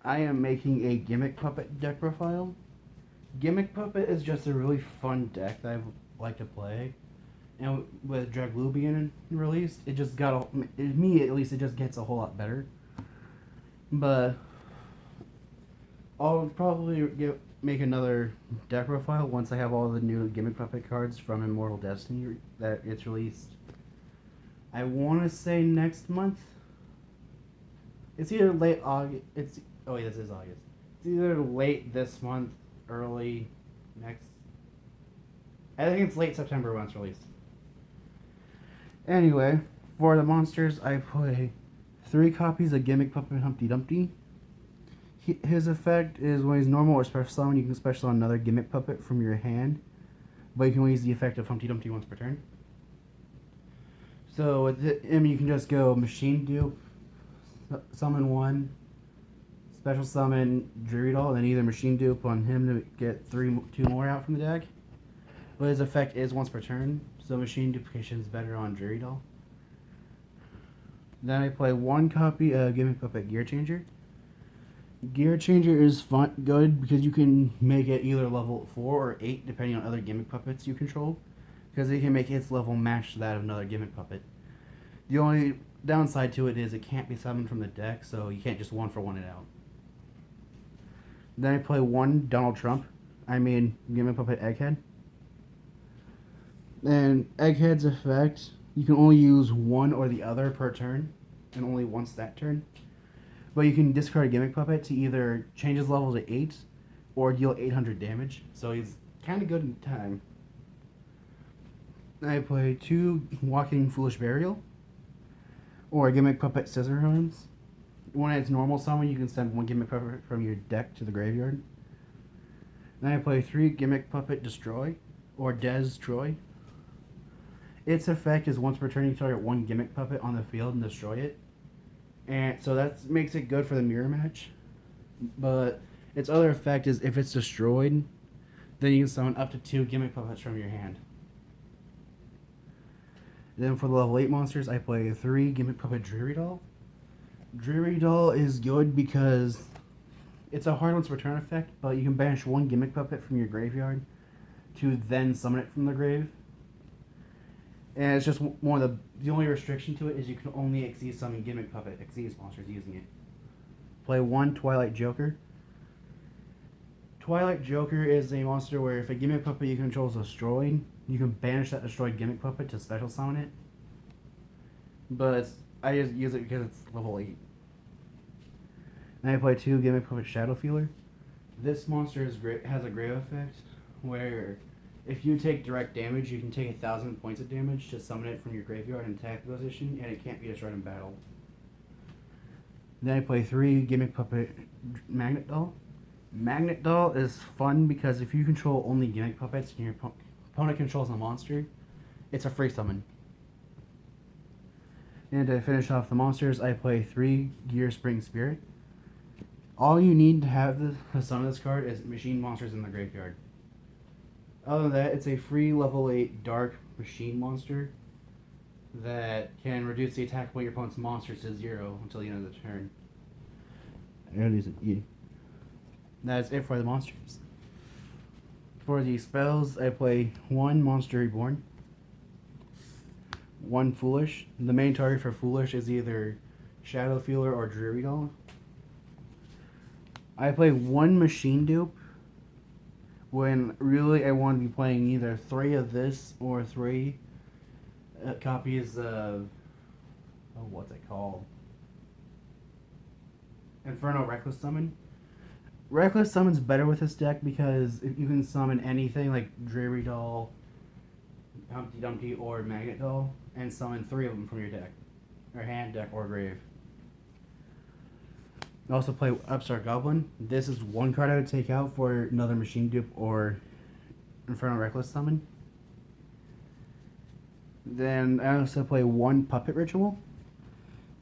I am making a Gimmick Puppet deck profile. Gimmick Puppet is just a really fun deck that I like to play. And with Draglu being released, it just got me at least. It just gets a whole lot better. But I'll probably make another deck profile once I have all the new Gimmick Puppet cards from Immortal Destiny that it's released. I want to say next month. It's either late August. This is August. It's either late this month, early next. I think it's late September when it's released. Anyway, for the monsters, I play 3 copies of Gimmick Puppet Humpty Dumpty. His effect is when he's normal or special summon, you can special summon another Gimmick Puppet from your hand, but you can only use the effect of Humpty Dumpty once per turn. So with him, you can just go Machine Dupe, summon 1, special summon Dreary Doll, and then either Machine Dupe on him to get 2 more out from the deck. But his effect is once per turn, so Machine Duplication is better on Dreary Doll. Then I play 1 copy of Gimmick Puppet Gear Changer. Gear Changer is good because you can make it either level 4 or 8 depending on other Gimmick Puppets you control, because it can make its level match that of another Gimmick Puppet. The only downside to it is it can't be summoned from the deck, so you can't just 1-for-1 it out. Then I play 1 Donald Trump. Gimmick Puppet Egghead. And Egghead's effect, you can only use 1 or the other per turn, and only once that turn. But you can discard a Gimmick Puppet to either change his level to 8 or deal 800 damage, so he's kind of good in time. I play 2 Walking Foolish Burial, or a Gimmick Puppet Scissor Arms. When it's normal summon, you can send 1 Gimmick Puppet from your deck to the graveyard. Then I play 3 Gimmick Puppet Destroy, or Destroy. Its effect is once per turn you target 1 Gimmick Puppet on the field and destroy it. And so that makes it good for the mirror match. But its other effect is if it's destroyed, then you can summon up to 2 Gimmick Puppets from your hand. Then for the level 8 monsters, I play 3 Gimmick Puppet Dreary Doll. Dreary Doll is good because it's a hard once per turn effect, but you can banish 1 Gimmick Puppet from your graveyard to then summon it from the grave. And it's just one of the only restriction to it is you can only exceed summon Gimmick Puppet, exceeds monsters using it. Play 1 Twilight Joker. Twilight Joker is a monster where if a Gimmick Puppet you control is destroyed, you can banish that destroyed Gimmick Puppet to special summon it. But I just use it because it's level 8. Then I play 2 Gimmick Puppet Shadow Feeler. This monster has a grave effect where if you take direct damage, you can take 1,000 points of damage to summon it from your graveyard in attack position, and it can't be destroyed in battle. Then I play 3 Gimmick Puppet Magnet Doll. Magnet Doll is fun because if you control only Gimmick Puppets and your opponent controls a monster, it's a free summon. And to finish off the monsters, I play 3 Gear Spring Spirit. All you need to have to summon this card is machine monsters in the graveyard. Other than that, it's a free level 8 dark machine monster that can reduce the attack of your opponent's monsters to 0 until the end of the turn. That's it for the monsters. For the spells, I play 1 Monster Reborn, 1 Foolish. The main target for Foolish is either Shadow Feeler or Dreary Doll. I play 1 Machine Dupe when really I want to be playing either 3 of this or 3 copies of what's it called? Inferno Reckless Summon. Reckless Summon's better with this deck because you can summon anything like Dreary Doll, Humpty Dumpty, or Magnet Doll, and summon 3 of them from your deck, or hand, deck, or grave. I also play Upstart Goblin. This is 1 card I would take out for another Machine Dupe or Inferno Reckless Summon. Then I also play 1 Puppet Ritual.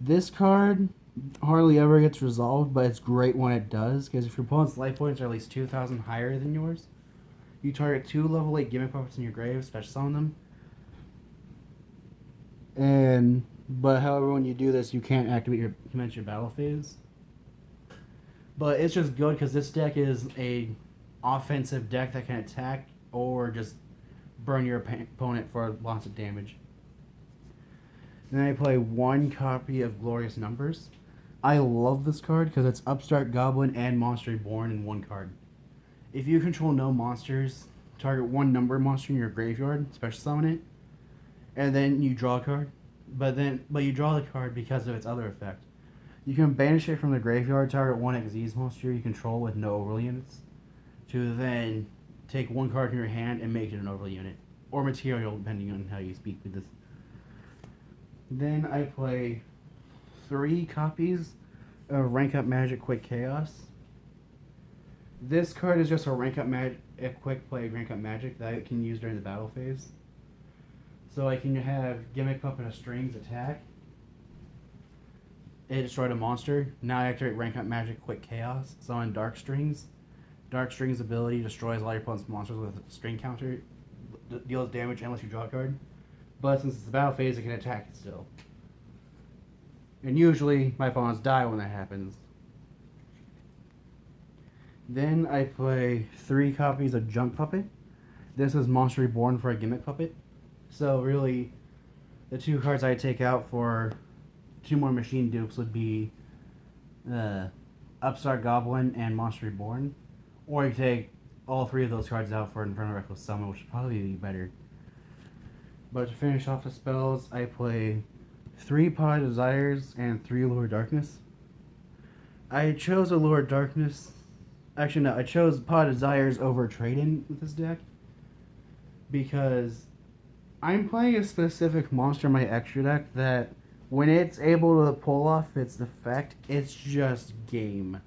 This card hardly ever gets resolved, but it's great when it does, because if your opponent's life points are at least 2,000 higher than yours, you target 2 level 8 Gimmick Puppets in your grave, special summon them. But however, when you do this, you can't activate your commence your battle phase. But it's just good because this deck is a offensive deck that can attack or just burn your opponent for lots of damage. Then I play one copy of Glorious Numbers. I love this card because it's Upstart Goblin and Monster Reborn in one card. If you control no monsters, target one number monster in your graveyard, special summon it, and then you draw a card. But you draw the card because of its other effect. You can banish it from the graveyard, target one Xyz monster you control with no overlay units, to then take one card from your hand and make it an overlay unit. Or material, depending on how you speak with this. Then I play 3 copies of Rank Up Magic Quick Chaos. This card is just a quick play Rank Up Magic that I can use during the battle phase. So I can have Gimmick Puppet a Strings attack. It destroyed a monster. Now I activate Rank Up Magic Quick Chaos. Summon Dark Strings. Dark Strings ability destroys all your opponent's monsters with a string counter. Deals damage unless you draw a card. But since it's the battle phase, it can attack it still. And usually, my opponents die when that happens. Then I play 3 copies of Junk Puppet. This is Monster Reborn for a Gimmick Puppet. So really, the 2 cards I take out for 2 more machine dupes would be Upstart Goblin and Monster Reborn. Or you take all 3 of those cards out for Infernal Reckless Summon, which would probably be better. But to finish off the spells, I play 3 Pot of Desires and 3 Lure of Darkness. I chose a Lure of Darkness. Actually, no, I chose Pot of Desires over Trade-In with this deck. Because I'm playing a specific monster in my extra deck that when it's able to pull off its effect, it's just game.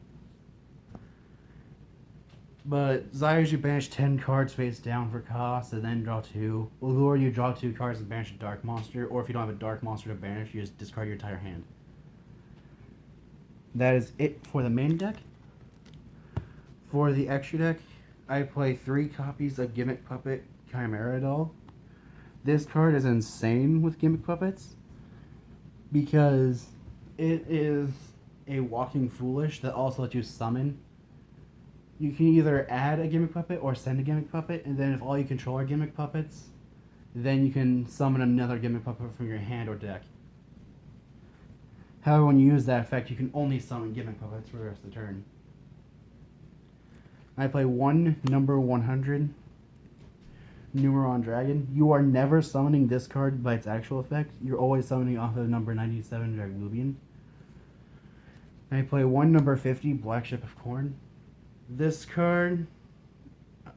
But Desires, you banish 10 cards face down for cost and then draw 2. Lure, you draw 2 cards and banish a dark monster, or if you don't have a dark monster to banish, you just discard your entire hand. That is it for the main deck. For the extra deck, I play 3 copies of Gimmick Puppet Chimera Doll. This card is insane with Gimmick Puppets because it is a walking foolish that also lets you summon. You can either add a Gimmick Puppet or send a Gimmick Puppet, and then if all you control are Gimmick Puppets, then you can summon another Gimmick Puppet from your hand or deck. However, when you use that effect, you can only summon Gimmick Puppets for the rest of the turn. I play 1 number 100 Numeron Dragon. You are never summoning this card by its actual effect. You're always summoning off of number 97 Draglubian. I play 1 number 50 Black Ship of Corn. This card,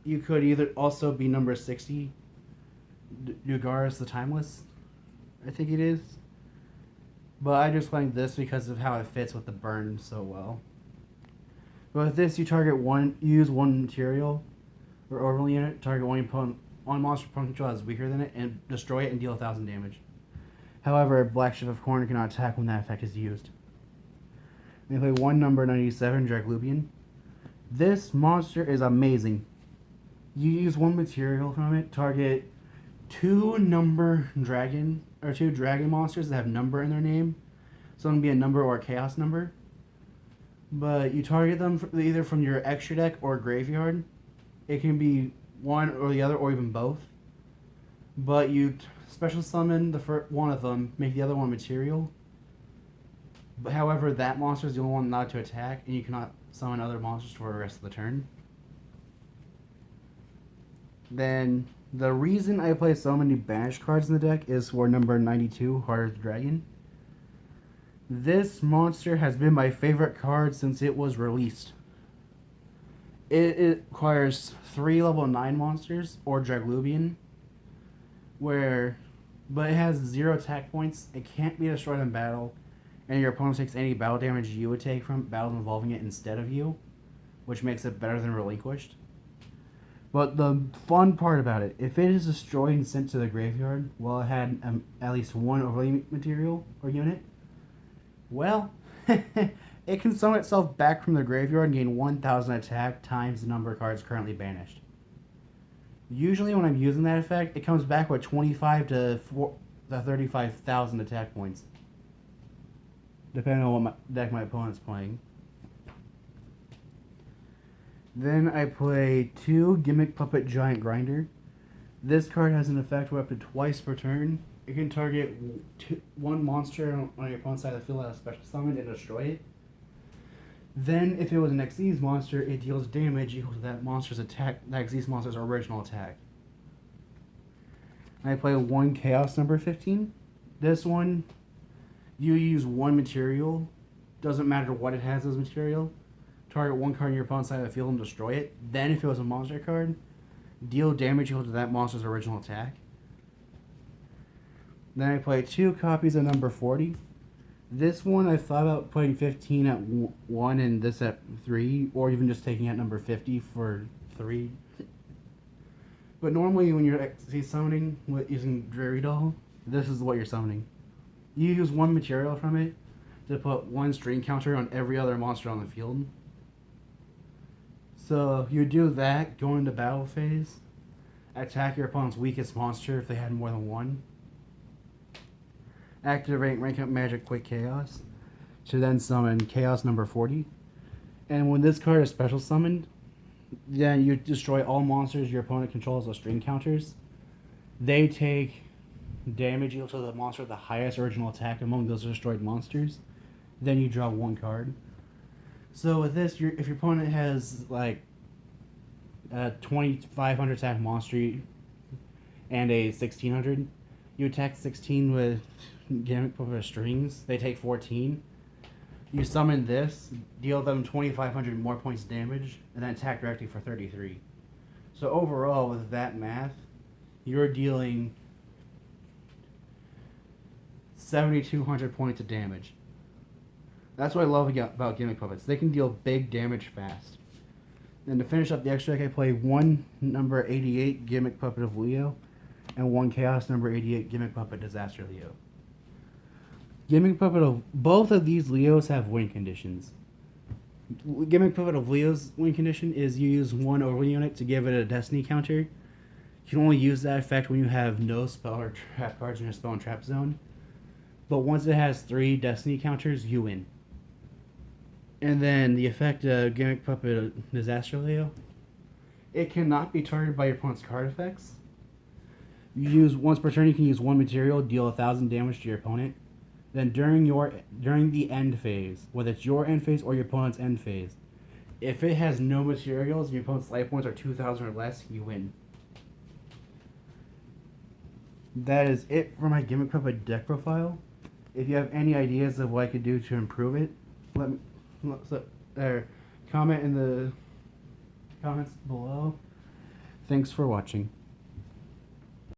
you could either also be number 60 Dugaris the Timeless, I think it is. But I just playing this because of how it fits with the burn so well. But with this, you use one material or overlay unit, target one monster opponent control that's weaker than it, and destroy it and deal 1,000 damage. However, Black Ship of Corn cannot attack when that effect is used. They play 1 number 97 Draglubian. This monster is amazing. You use 1 material from it, target 2 dragon monsters that have number in their name. So it can be a number or a chaos number. But you target them either from your extra deck or graveyard. It can be one or the other, or even both. But you special summon the first one of them, make the other one material. But however, that monster is the only one not to attack, and you cannot summon other monsters for the rest of the turn. Then the reason I play so many banished cards in the deck is for number 92, Heart of the Dragon. This monster has been my favorite card since it was released. It requires 3 level 9 monsters or Draglubian, but it has 0 attack points. It can't be destroyed in battle, and your opponent takes any battle damage you would take from battles involving it instead of you, which makes it better than Relinquished. But the fun part about it, if it is destroyed and sent to the graveyard while it had at least 1 overlay material or unit, well, it can summon itself back from the graveyard and gain 1,000 attack times the number of cards currently banished. Usually when I'm using that effect, it comes back with 25 to 35,000 attack points, depending on what deck my opponent's playing. Then I play 2 Gimmick Puppet Giant Grinder. This card has an effect where up to twice per turn, it can target one monster on your opponent's side of the field as a special summon and destroy it. Then, if it was an Xyz monster, it deals damage equal to that monster's attack, that Xyz monster's original attack. And I play 1 Chaos number 15. This one, you use 1 material. Doesn't matter what it has as material. Target 1 card on your opponent's side of the field and destroy it. Then, if it was a monster card, deal damage equal to that monster's original attack. Then I play 2 copies of number 40. This one I thought about putting 15 at 1 and this at 3, or even just taking out number 50 for 3. But normally when you're summoning using Dreary Doll, this is what you're summoning. You use 1 material from it to put 1 string counter on every other monster on the field. So you do that, go into battle phase, attack your opponent's weakest monster if they had more than 1. Activate Rank Up Magic Quick Chaos to then summon Chaos number 40. And when this card is special summoned, then you destroy all monsters your opponent controls as string counters. They take damage equal to the monster with the highest original attack among those destroyed monsters. Then you draw 1 card. So with this, if your opponent has like a 2500 attack monster and a 1600, you attack 16 with Gimmick Puppet Strings. They take 14. You summon this, deal them 2500 more points damage, and then attack directly for 33. So overall, with that math, you're dealing 7200 points of damage. That's what I love about Gimmick Puppets. They can deal big damage fast. And to finish up the extra deck, I play 1 number 88 Gimmick Puppet of Leo and 1 Chaos number 88 Gimmick Puppet Disaster Leo. Gimmick Puppet of both of these Leos have win conditions. Gimmick Puppet of Leo's win condition is you use 1 overlay unit to give it a destiny counter. You can only use that effect when you have no spell or trap cards in your spell and trap zone. But once it has 3 destiny counters, you win. And then the effect of Gimmick Puppet Disaster Leo, it cannot be targeted by your opponent's card effects. You use once per turn, you can use 1 material, deal 1000 damage to your opponent. Then during the end phase, whether it's your end phase or your opponent's end phase, if it has no materials, your opponent's life points are 2000 or less, you win. That is it for my Gimmick Puppet deck profile. If you have any ideas of what I could do to improve it, let me comment in the comments below. Thanks for watching.